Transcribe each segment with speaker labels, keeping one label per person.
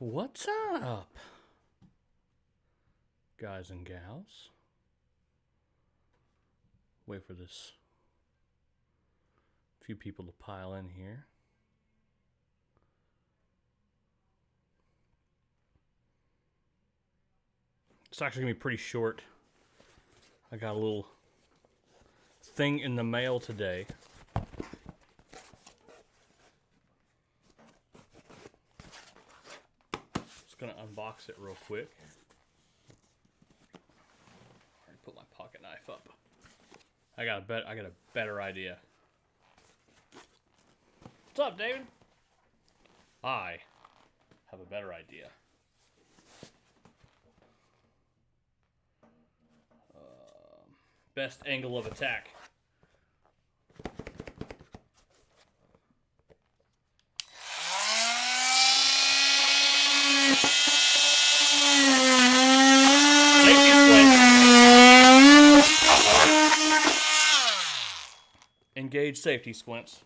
Speaker 1: What's up, guys and gals? Wait for this few people to pile in here. It's actually going to be pretty short. I got a little thing in the mail today. Just going to unbox it real quick. Already put my pocket knife up. I got a better idea. What's up, David? I have a better idea. Best angle of attack. Engage safety squints.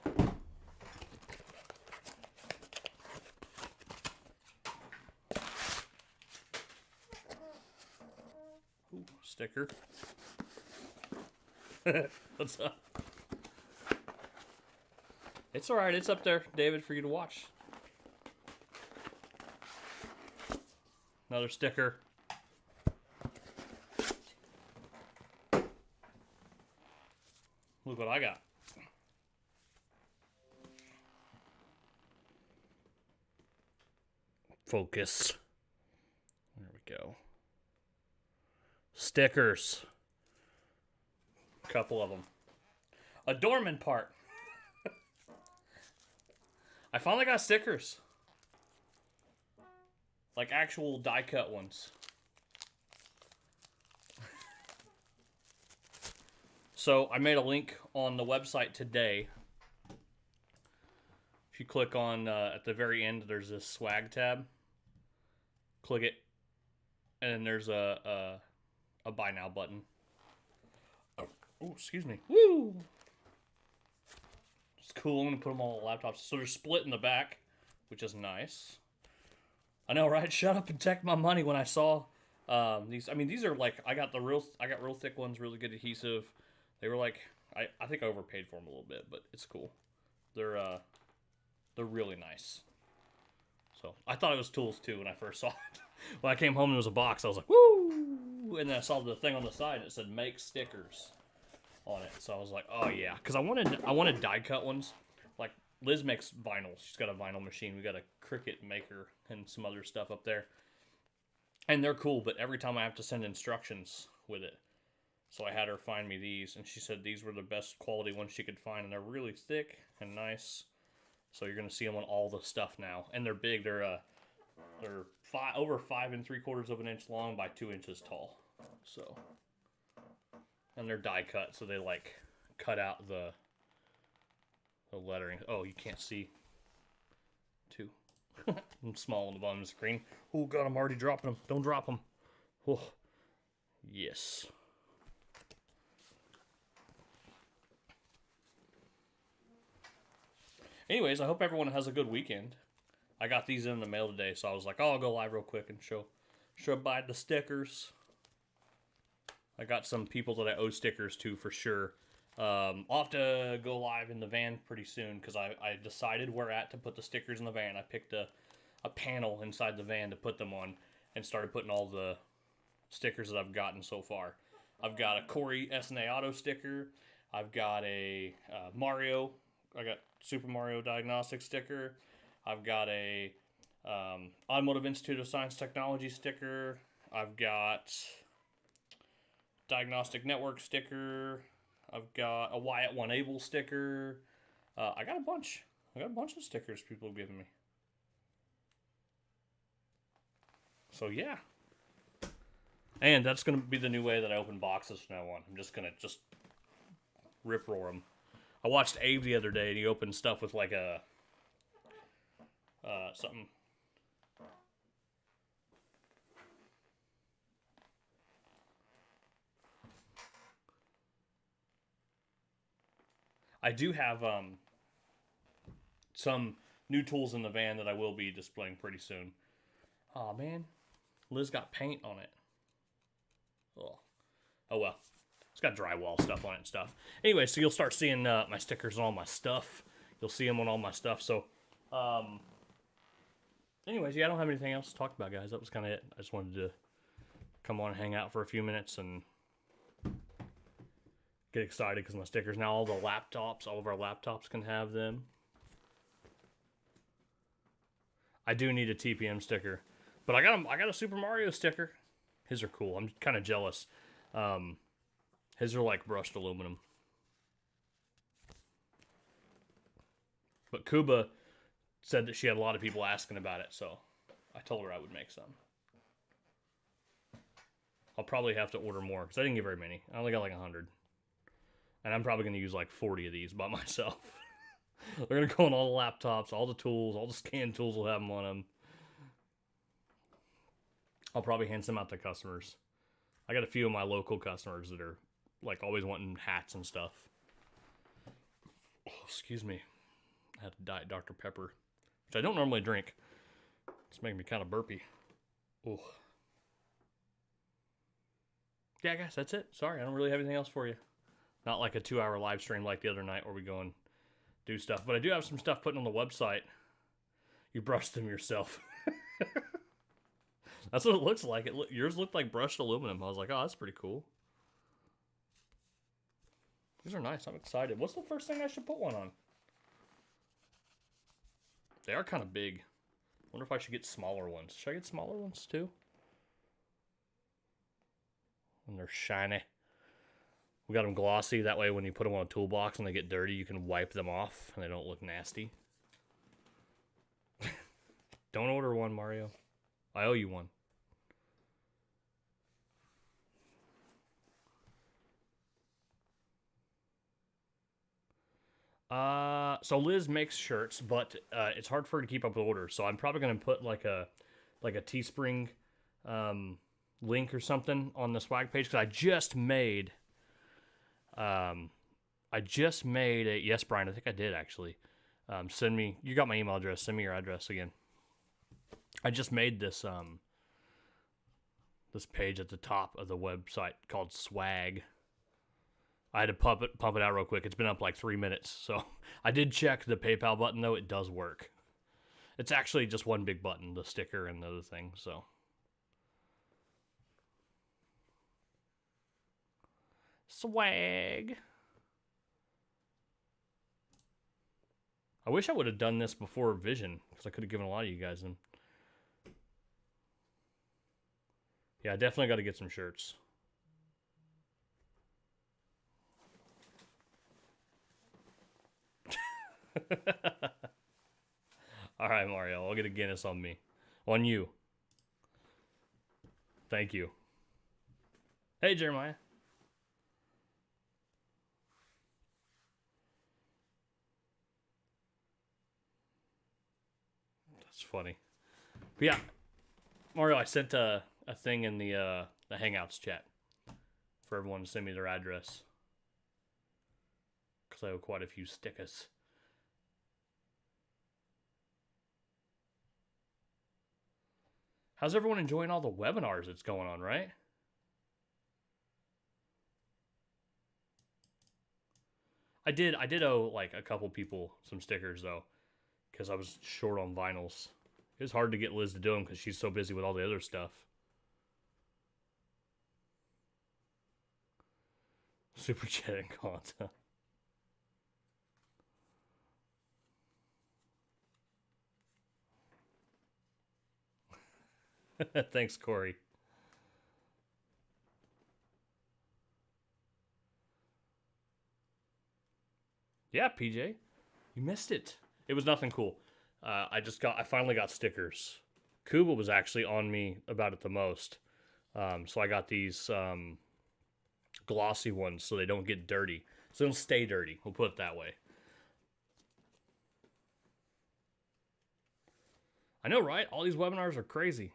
Speaker 1: Ooh, sticker. What's up? It's alright, it's up there, David, for you to watch. Another sticker. Look what I got. Focus. There we go. Stickers. Couple of them. A Dorman part. I finally got stickers. Like actual die cut ones. So I made a link on the website today. If you click on at the very end, there's this swag tab. Click it, and then there's a buy now button. Oh, excuse me. Woo! It's cool. I'm gonna put them all on laptops. So they're split in the back, which is nice. I know, right? Shut up and take my money. When I saw these, I mean, these are like I got real thick ones, really good adhesive. They were like I think I overpaid for them a little bit, but it's cool. They're really nice. So I thought it was tools too when I first saw it. When I came home and there was a box, I was like, woo! And then I saw the thing on the side that said make stickers on it. So I was like, oh yeah, because I wanted die cut ones. Like Liz makes vinyl. She's got a vinyl machine. We got a Cricut maker and some other stuff up there, and they're cool. But every time I have to send instructions with it, so I had her find me these, and she said these were the best quality ones she could find, and they're really thick and nice. So you're gonna see them on all the stuff now, and they're big. They're over 5 3/4 of an inch long by 2 inches tall. So. And they're die cut, so they like cut out the lettering. Oh, you can't see. Too. I'm small on the bottom of the screen. Oh god, I'm already dropping them. Don't drop them. Oh, yes. Anyways, I hope everyone has a good weekend. I got these in the mail today, so I was like, oh, I'll go live real quick and show by the stickers. I got some people that I owe stickers to for sure. I'll have to go live in the van pretty soon because I decided where at to put the stickers in the van. I picked a panel inside the van to put them on and started putting all the stickers that I've gotten so far. I've got a Corey SNA Auto sticker. I've got a Mario. I got Super Mario Diagnostic sticker. I've got a Automotive Institute of Science Technology sticker. I've got Diagnostic Network sticker. I've got a Wyatt One Able sticker. I got a bunch. Of stickers people have given me. So yeah. And that's going to be the new way that I open boxes from now on. I'm just going to rip roar them. I watched Abe the other day and he opened stuff with like a something. I do have some new tools in the van that I will be displaying pretty soon. Oh man, Liz got paint on it. Oh, oh well. It's got drywall stuff on it and stuff. Anyway, so you'll start seeing my stickers on all my stuff. You'll see them on all my stuff. So, anyways, yeah, I don't have anything else to talk about, guys. That was kind of it. I just wanted to come on and hang out for a few minutes and get excited because my stickers, now all the laptops, all of our laptops can have them. I do need a TPM sticker, but I got a Super Mario sticker. His are cool. I'm kind of jealous. His are like brushed aluminum. But Kuba said that she had a lot of people asking about it, so I told her I would make some. I'll probably have to order more because I didn't get very many. I only got like 100. And I'm probably going to use like 40 of these by myself. They're going to go on all the laptops, all the tools, all the scan tools will have them on them. I'll probably hand some out to customers. I got a few of my local customers that are like always wanting hats and stuff. Oh, excuse me. I had to Diet Dr. Pepper, which I don't normally drink. It's making me kind of burpy. Oh. Yeah, guys, that's it. Sorry, I don't really have anything else for you. Not like a 2-hour live stream like the other night where we go and do stuff. But I do have some stuff putting on the website. You brushed them yourself. That's what it looks like. Yours looked like brushed aluminum. I was like, oh, that's pretty cool. These are nice. I'm excited. What's the first thing I should put one on? They are kind of big. Wonder if I should get smaller ones. Should I get smaller ones too? And they're shiny. We got them glossy. That way when you put them on a toolbox and they get dirty, you can wipe them off and they don't look nasty. Don't order one, Mario. I owe you one. So Liz makes shirts, but it's hard for her to keep up with orders. So I'm probably gonna put like a Teespring link or something on the swag page because I just made a yes, Brian. I think I did actually. Send me. You got my email address. Send me your address again. I just made this this page at the top of the website called Swag. I had to pump it out real quick. It's been up like 3 minutes. So I did check the PayPal button, though. It does work. It's actually just one big button, the sticker and the other thing. So Swag. I wish I would have done this before Vision because I could have given a lot of you guys them. Yeah, I definitely got to get some shirts. All right, Mario. I'll get a Guinness on me. On you. Thank you. Hey, Jeremiah. That's funny. But yeah, Mario, I sent a thing in the Hangouts chat for everyone to send me their address. Because I owe quite a few stickers. How's everyone enjoying all the webinars that's going on, right? I did owe like a couple people some stickers though, because I was short on vinyls. It was hard to get Liz to do them because she's so busy with all the other stuff. Super chat and content. Thanks, Corey. Yeah, PJ, you missed it. It was nothing cool. I finally got stickers. Kuba was actually on me about it the most. So I got these glossy ones so they don't get dirty. So they don't stay dirty. We'll put it that way. I know, right? All these webinars are crazy.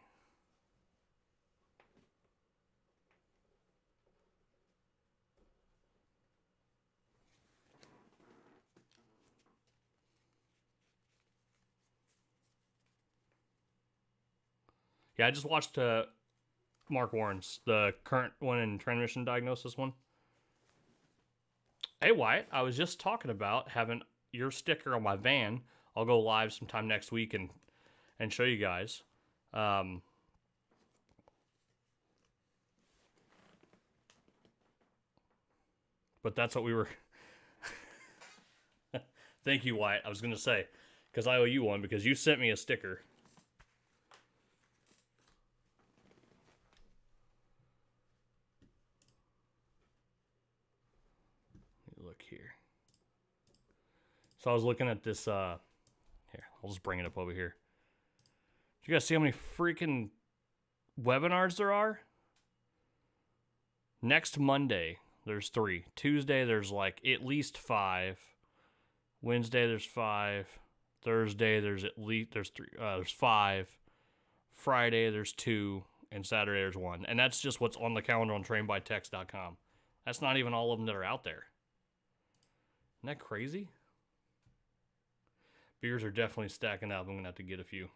Speaker 1: Yeah, I just watched Mark Warren's, the current one in transmission diagnosis one. Hey, Wyatt, I was just talking about having your sticker on my van. I'll go live sometime next week and show you guys. But that's what we were. Thank you, Wyatt. I was going to say, because I owe you one, because you sent me a sticker. Look here. So I was looking at this. Here, I'll just bring it up over here. Do you guys see how many freaking webinars there are? Next Monday, there's 3. Tuesday, there's like at least 5. Wednesday, there's 5. Thursday, there's 3. There's 5. Friday, there's 2. And Saturday, there's 1. And that's just what's on the calendar on trainbytex.com. That's not even all of them that are out there. Isn't that crazy? Beers are definitely stacking up. I'm going to have to get a few.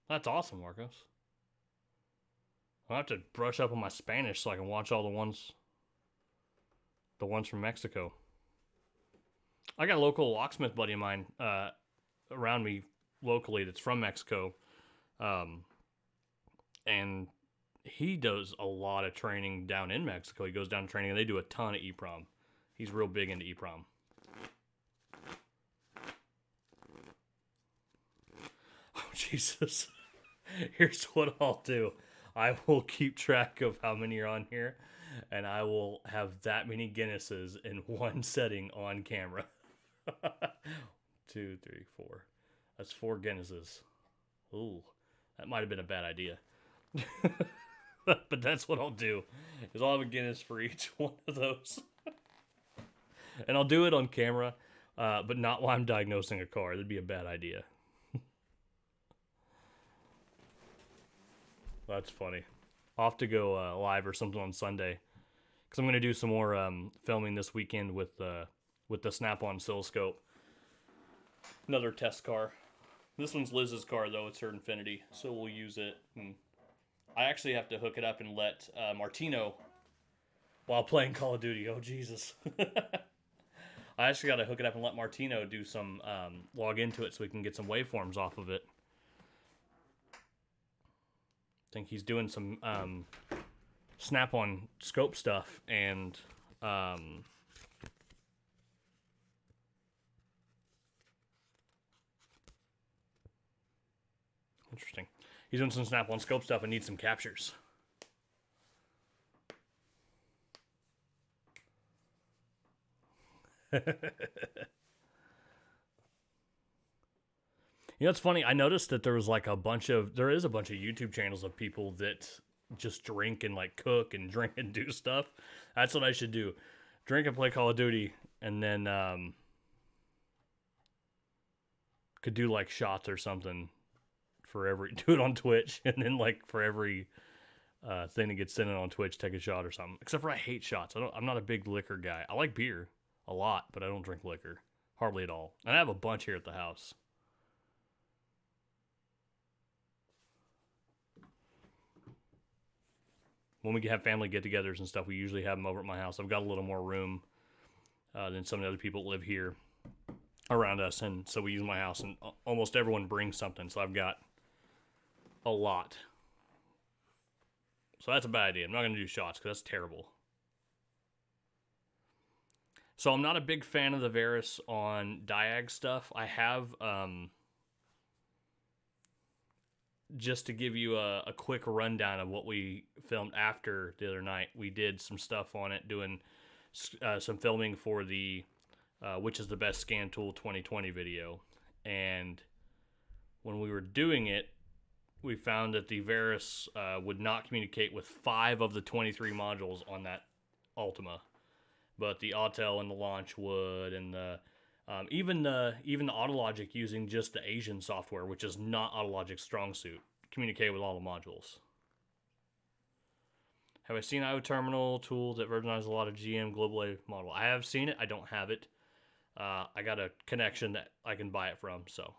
Speaker 1: That's awesome, Marcos. I'll have to brush up on my Spanish so I can watch all the ones from Mexico. I got a local locksmith buddy of mine around me locally that's from Mexico. And he does a lot of training down in Mexico. He goes down to training and they do a ton of EPROM. He's real big into EPROM. Oh, Jesus. Here's what I'll do. I will keep track of how many are on here, and I will have that many Guinnesses in one setting on camera. 2, 3, 4. That's 4 Guinnesses. Ooh, that might have been a bad idea. But that's what I'll do, is I'll have a Guinness for each one of those. And I'll do it on camera, but not while I'm diagnosing a car. That'd be a bad idea. That's funny. I'll have to go live or something on Sunday, because I'm going to do some more filming this weekend with the Snap-on oscilloscope. Another test car. This one's Liz's car, though. It's her Infiniti, so we'll use it. And I actually have to hook it up and let Martino, while playing Call of Duty. Oh, Jesus. I actually got to hook it up and let Martino do some, log into it so we can get some waveforms off of it. I think he's doing some Snap-on scope stuff, and interesting. He's doing some Snap-on scope stuff and needs some captures. You know, it's funny. I noticed that there is a bunch of YouTube channels of people that just drink and like cook and drink and do stuff. That's what I should do. Drink and play Call of Duty, and then could do like shots or something for every, do it on Twitch, and then like for every thing that gets sent in on Twitch, take a shot or something. Except for I hate shots. I'm not a big liquor guy. I like beer a lot, but I don't drink liquor hardly at all. And I have a bunch here at the house. When we have family get-togethers and stuff, we usually have them over at my house. I've got a little more room than some of the other people that live here around us, and so we use my house, and almost everyone brings something, so I've got a lot. So that's a bad idea. I'm not going to do shots, because that's terrible. So I'm not a big fan of the Varis on Diag stuff. I have... just to give you a quick rundown of what we filmed after the other night, we did some stuff on it, doing some filming for the Which is the Best Scan Tool 2020 video. And when we were doing it, we found that the Varis would not communicate with 5 of the 23 modules on that Ultima. But the Autel and the Launch would, and the even the Autologic, using just the Asian software, which is not Autologic's strong suit, communicate with all the modules. Have I seen IO Terminal tool that versionizes a lot of GM Global A model? I have seen it. I don't have it. I got a connection that I can buy it from, so.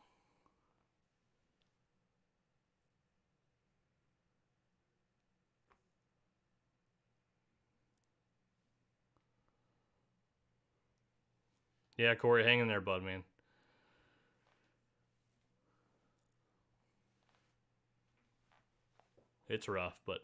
Speaker 1: Yeah, Corey, hang in there, bud, man. It's rough, but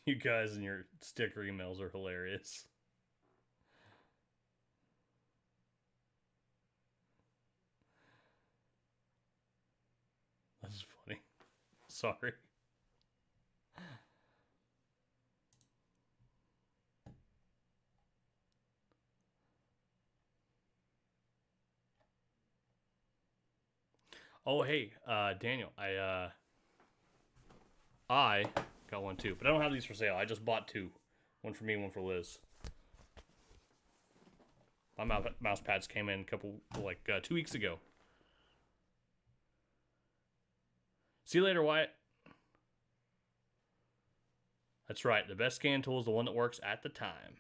Speaker 1: you guys and your sticker emails are hilarious. That's funny. Sorry. Oh, hey, Daniel, I got one too, but I don't have these for sale. I just bought two. One for me, one for Liz. My mouse pads came in a couple, 2 weeks ago. See you later, Wyatt. That's right. The best scan tool is the one that works at the time.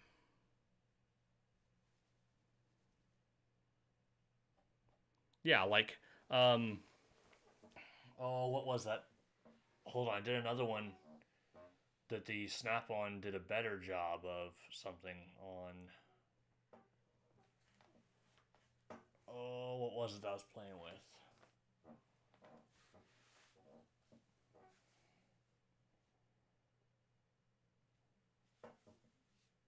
Speaker 1: Yeah, what was that? Hold on, I did another one that the Snap-on did a better job of something on. Oh, what was it I was playing with?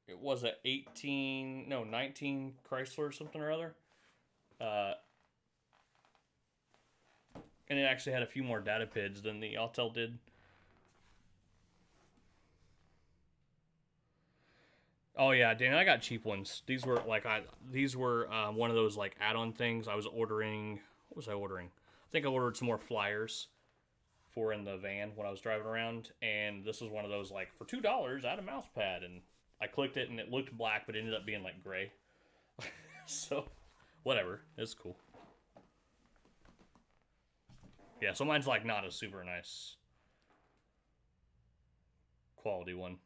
Speaker 1: It was a 19 Chrysler or something or other. And it actually had a few more data PIDs than the Autel did. Oh yeah, Dan, I got cheap ones. These were one of those like add-on things. I was ordering. What was I ordering? I think I ordered some more flyers for in the van when I was driving around, and this was one of those like for $2 add a mouse pad, and I clicked it and it looked black, but it ended up being like gray. So, whatever, it's cool. Yeah, so mine's like not a super nice quality one.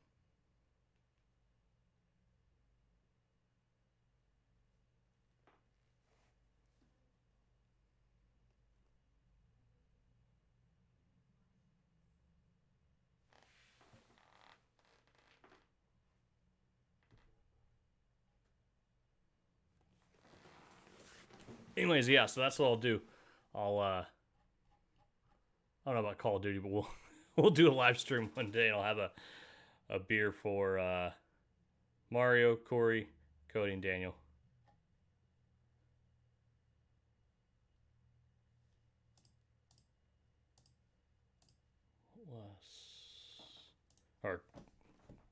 Speaker 1: Anyways, yeah, so that's what I'll do. I don't know about Call of Duty, but we'll do a live stream one day, and I'll have a beer for Mario, Corey, Cody, and Daniel. Or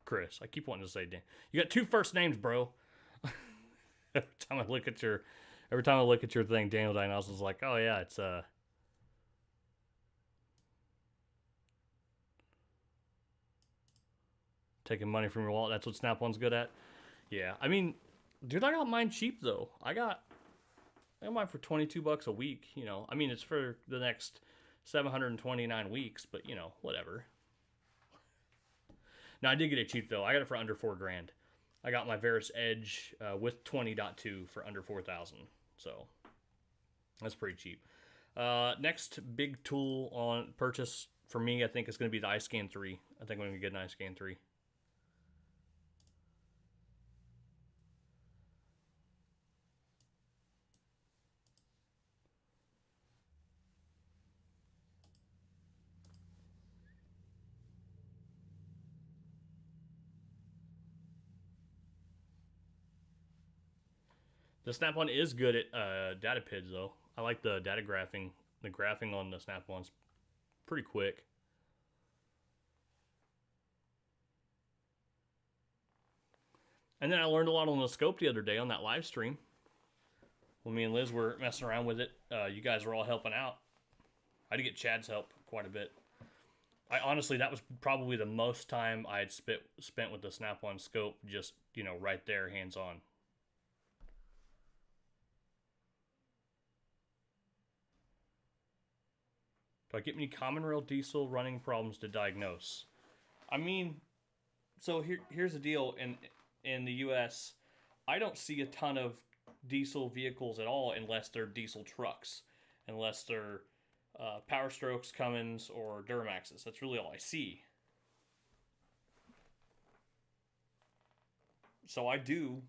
Speaker 1: Chris. I keep wanting to say Dan. You got two first names, bro. every time I look at your thing, Daniel Dinos is like, oh yeah, it's taking money from your wallet. That's what Snap-on's good at. Yeah, I mean, dude, I got mine cheap though. I got mine for $22 a week. You know, I mean, it's for the next 729 weeks, but whatever. Now I did get it cheap though. I got it for under $4,000. I got my Veris Edge with 20.2 for under 4,000. So that's pretty cheap. Next big tool on purchase for me, I think, is going to be the iScan 3. I think I'm going to get an iScan 3. The Snap-on is good at data PIDs, though. I like the data graphing. The graphing on the Snap-on's pretty quick. And then I learned a lot on the scope the other day on that live stream. When me and Liz were messing around with it, you guys were all helping out. I had to get Chad's help quite a bit. I honestly, that was probably the most time I had spent with the Snap-on scope, just, right there, hands on. Do I get any common rail diesel running problems to diagnose? I mean, so here's the deal. In the U.S., I don't see a ton of diesel vehicles at all unless they're diesel trucks, unless they're Power Strokes, Cummins, or Duramaxes. That's really all I see. So I do,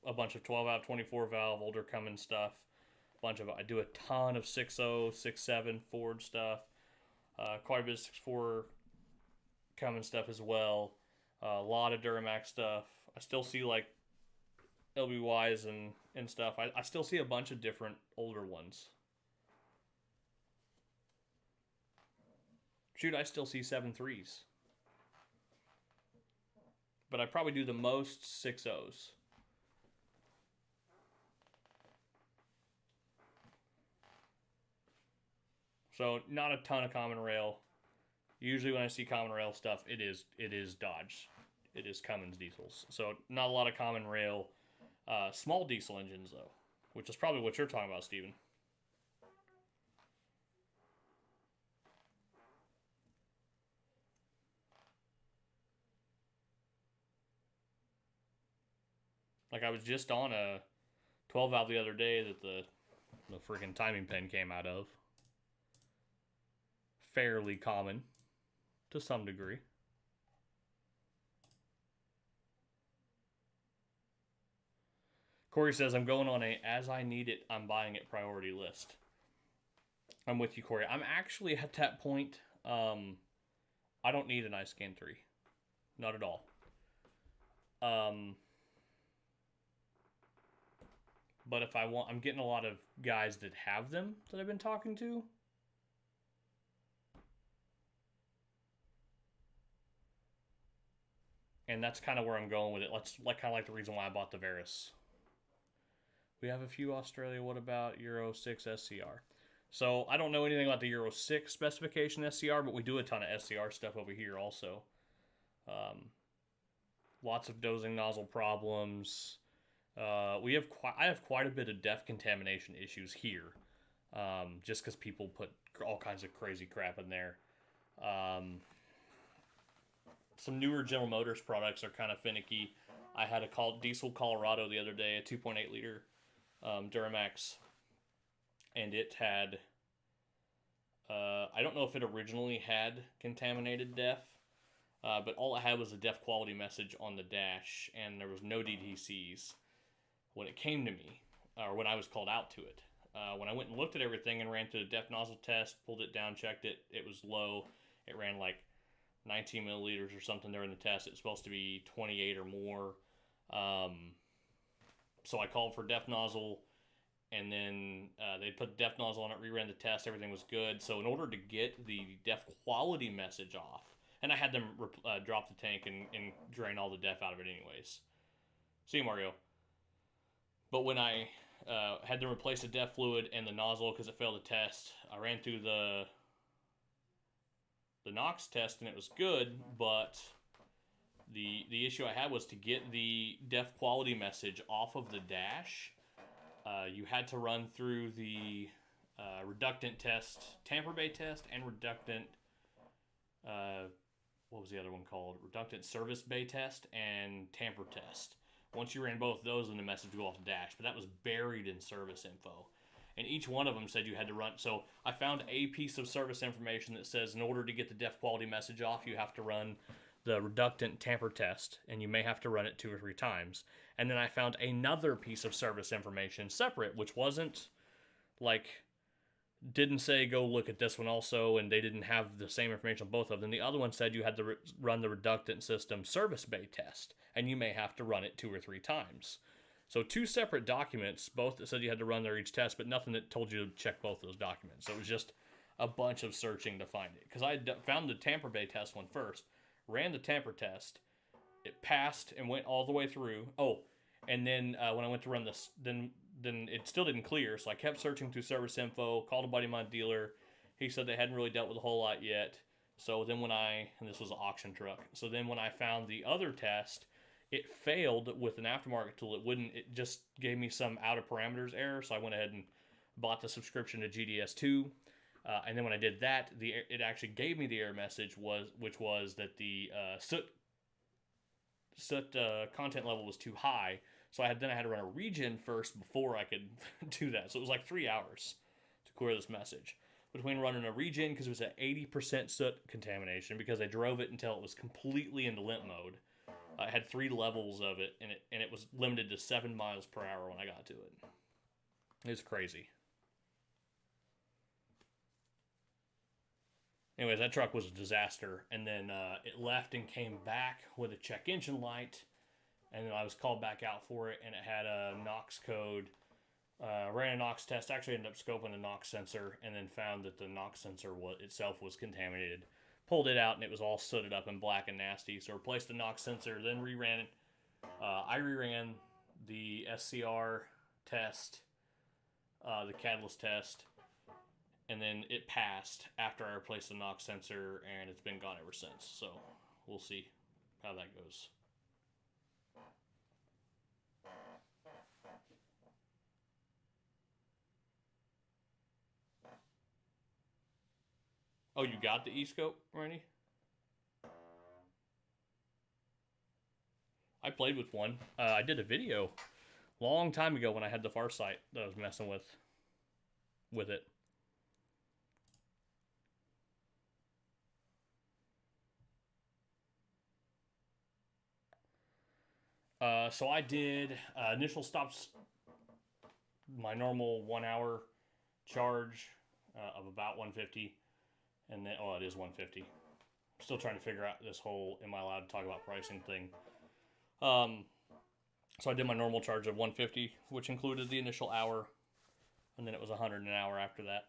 Speaker 1: a bunch of 12 valve, 24 valve, older Cummins stuff. I do a ton of 6.0, 6.7 Ford stuff. Quite a bit of 6.4 Cummins stuff as well. A lot of Duramax stuff. I still see like LBYs and stuff. I still see a bunch of different older ones. Shoot, I still see 7.3s. But I probably do the most 6.0s. So not a ton of common rail. Usually when I see common rail stuff, it is Dodge. It is Cummins diesels. So not a lot of common rail. Small diesel engines though, which is probably what you're talking about, Steven. Like I was just on a 12 valve the other day that the freaking timing pin came out of. Fairly common to some degree. Corey says, I'm going on a as I need it, I'm buying it priority list. I'm with you, Corey. I'm actually at that point. I don't need an iScan 3. Not at all. But if I want, I'm getting a lot of guys that have them that I've been talking to. And that's kind of where I'm going with it. That's kind of like the reason why I bought the Veris. We have a few Australia. What about Euro 6 SCR? So I don't know anything about the Euro 6 specification SCR, but we do a ton of SCR stuff over here also. Lots of dosing nozzle problems. I have quite a bit of DEF contamination issues here, just because people put all kinds of crazy crap in there. Some newer General Motors products are kind of finicky. I had a diesel Colorado the other day, a 2.8 liter Duramax, and it had, I don't know if it originally had contaminated DEF, but all it had was a DEF quality message on the dash, and there was no DTCs when it came to me, or when I was called out to it. When I went and looked at everything and ran through the DEF nozzle test, pulled it down, checked it, it was low. It ran like 19 milliliters or something during the test. It's supposed to be 28 or more. So I called for DEF nozzle, and then they put DEF nozzle on it, reran the test, everything was good. So in order to get the DEF quality message off, and I had them drop the tank and drain all the DEF out of it anyways. See you, Mario. But when I had to replace the DEF fluid and the nozzle because it failed the test, I ran through the NOx test and it was good, but the issue I had was to get the DEF quality message off of the dash. You had to run through the reductant test, tamper bay test, and reductant, what was the other one called? Reductant service bay test and tamper test. Once you ran both of those, then the message would go off the dash. But that was buried in service info. And each one of them said you had to run. So I found a piece of service information that says in order to get the DEF quality message off, you have to run the reductant tamper test, and you may have to run it 2 or 3 times. And then I found another piece of service information separate, which wasn't like, didn't say go look at this one also, and they didn't have the same information on both of them. The other one said you had to run the reductant system service bay test, and you may have to run it 2 or 3 times. So 2 separate documents, both that said you had to run their each test, but nothing that told you to check both those documents. So it was just a bunch of searching to find it. Because I found the tamper bay test one first, ran the tamper test, it passed and went all the way through. Oh, and then when I went to run this, then it still didn't clear, so I kept searching through service info, called a buddy of mine, dealer. He said they hadn't really dealt with a whole lot yet. So then and this was an auction truck. So then when I found the other test, it failed with an aftermarket tool. It just gave me some out of parameters error. So I went ahead and bought the subscription to GDS2. And then when I did that, it actually gave me the error message, which was that the soot content level was too high. So I had to run a regen first before I could do that. So it was like 3 hours to clear this message. Between running a regen, because it was at 80% soot contamination, because I drove it until it was completely into limp mode. I had 3 levels of it, and it was limited to 7 miles per hour when I got to it. It's crazy. Anyways, that truck was a disaster, and then it left and came back with a check engine light, and then I was called back out for it, and it had a NOx code. Ran a NOx test, actually ended up scoping the NOx sensor, and then found that the NOx sensor itself was contaminated. Pulled it out, and it was all sooted up and black and nasty, so replaced the NOx sensor, then reran it. I reran the SCR test, the catalyst test, and then it passed after I replaced the NOx sensor, and it's been gone ever since. So we'll see how that goes. Oh, you got the e-scope, Randy? I played with one. I did a video long time ago when I had the Farsight that I was messing with it. So I did initial stops, my normal 1 hour charge of about 150, and then it is 150. I'm still trying to figure out this whole am I allowed to talk about pricing thing. So I did my normal charge of 150, which included the initial hour, and then it was 100 an hour after that.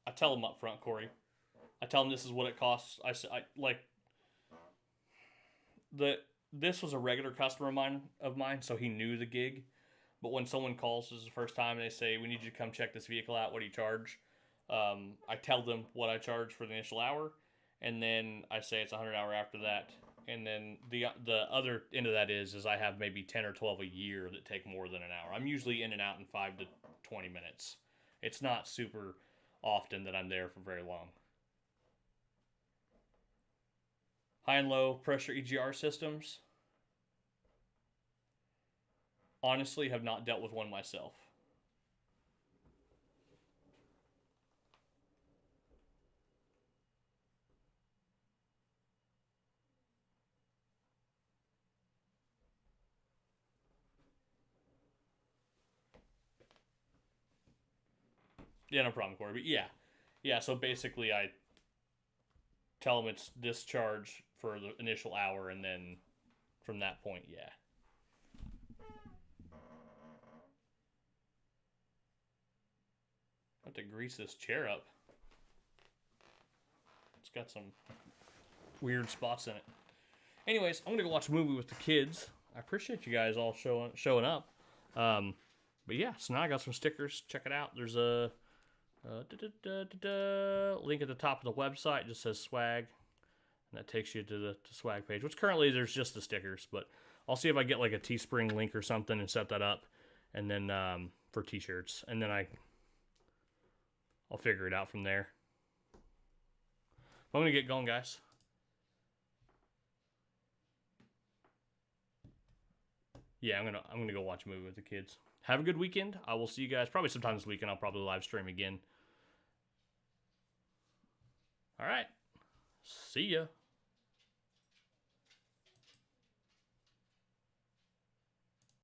Speaker 1: I tell them up front, Corey. I tell them this is what it costs. This was a regular customer of mine, so he knew the gig. But when someone calls this is the first time and they say, we need you to come check this vehicle out, what do you charge? I tell them what I charge for the initial hour, and then I say it's 100 hour after that. And then the other end of that is I have maybe 10 or 12 a year that take more than an hour. I'm usually in and out in 5 to 20 minutes. It's not super often that I'm there for very long. High and low pressure EGR systems. Honestly, have not dealt with one myself. Yeah, no problem, Corey. But yeah. So basically, I tell them it's this charge for the initial hour, and then from that point, yeah. I have to grease this chair up. It's got some weird spots in it. Anyways, I'm gonna go watch a movie with the kids. I appreciate you guys all showing up. But yeah, so now I got some stickers. Check it out. There's a link at the top of the website. It just says swag, and that takes you to the swag page, which currently there's just the stickers, but I'll see if I get like a Teespring link or something and set that up, and then for t-shirts, and then I'll figure it out from there. I'm gonna get going, guys. Yeah, I'm gonna go watch a movie with the kids. Have a good weekend. I will see you guys probably sometime this weekend. I'll probably live stream again. All right. See ya.